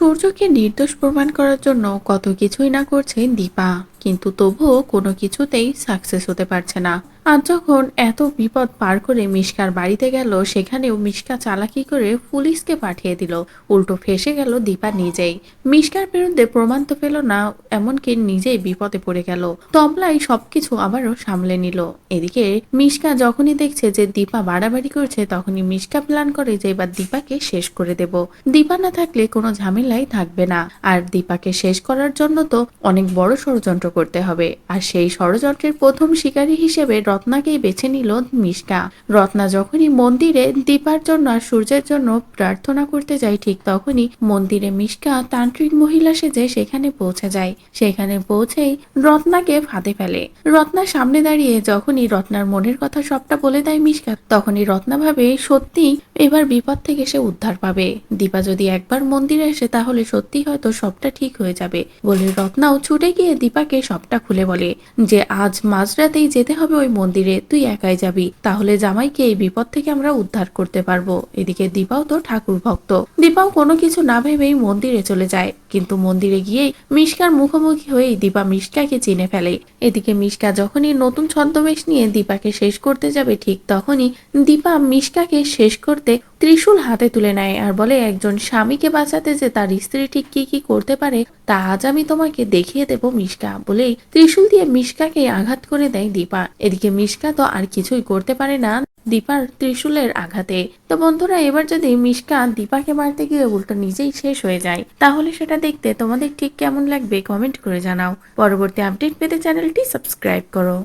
সূর্যকে নির্দোষ প্রমাণ করার জন্য কত কিছুই না করছে দীপা, কিন্তু তবুও কোনো কিছুতেই সাকসেস হতে পারছে না। আজ যখন এত বিপদ পার করে মিশকার বাড়িতে গেল, সেখানেও মিশকা চালাকি করে পুলিশকে পাঠিয়ে দিল। উল্টো ফেসে গেল দীপা নিজেই। মিশকার বিরুদ্ধে প্রমাণ তো পেল না, এমনকি নিজেই বিপদে পড়ে গেল। তবলাই সবকিছু আবারও সামলে নিল। এদিকে মিশকা যখনই দেখছে যে দীপা বাড়াবাড়ি করছে, তখনই মিশকা প্ল্যান করে যে এবার দীপাকে শেষ করে দেব। দীপা না থাকলে কোনো ঝামেলাই থাকবে না। আর দীপাকে শেষ করার জন্য তো অনেক বড় ষড়যন্ত্র করতে হবে। আর সেই ষড়যন্ত্রের প্রথম শিকারী হিসেবে রত্নাকেই বেছে নিল মিশকা। রত্না যখনই মন্দিরে দীপার জন্য আর সূর্যের জন্য প্রার্থনা করতে যায়, ঠিক তখনই মন্দিরে মিশকা তান্ত্রিক মহিলা সেজে সেখানে পৌঁছে যায়। সেখানে পৌঁছেই রত্নাকে ফাঁদে ফেলে। রত্নার সামনে দাঁড়িয়ে যখনই রত্নার মনের কথা সবটা বলে দেয় মিশকা, তখনই রত্না ভাবে সত্যি এবার বিপদ থেকে সে উদ্ধার পাবে। দীপা যদি একবার মন্দিরে আসে তাহলে সত্যি হয়তো সবটা ঠিক হয়ে যাবে বলে রত্নাও ছুটে গিয়ে দীপাকে সবটা খুলে বলে যে আজ মাঝরাতেই যেতে হবে ওই মন্দিরে, তুই একাই যাবি, তাহলে জামাইকে এই বিপদ থেকে আমরা উদ্ধার করতে পারবো। এদিকে দীপাও তো ঠাকুর ভক্ত। দীপাও কোনো কিছু না ভেবেই মন্দিরে চলে যায়, কিন্তু মন্দিরে গিয়েই মিশকার মুখোমুখি হয়েই দীপা মিশকাকে চিনে ফেলে। এদিকে মিশকা যখনই নতুন ছদ্মবেশ নিয়ে দীপাকে শেষ করতে যাবে, ঠিক তখনই দীপা মিশকাকে শেষ করতে ত্রিশূল হাতে তুলে নেয় আর বলে, একজন স্বামীকে বাঁচাতে যে তার স্ত্রী ঠিক কি কি করতে পারে তা আজ আমি তোমাকে দেখিয়ে দেব মিশকা, বলেই ত্রিশূল দিয়ে মিশকাকে আঘাত করে দেয় দীপা। এদিকে মিশকা তো আর কিছুই করতে পারে না দীপার ত্রিশূলের আঘাতে। তো বন্ধুরা, এবার যদি মিশকা দীপাকে মারতে গিয়ে উল্টো নিজেই শেষ হয়ে যায়, তাহলে সেটা দেখতে তোমাদের ঠিক কেমন লাগবে কমেন্ট করে জানাও। পরবর্তী আপডেট পেতে চ্যানেলটি সাবস্ক্রাইব করো।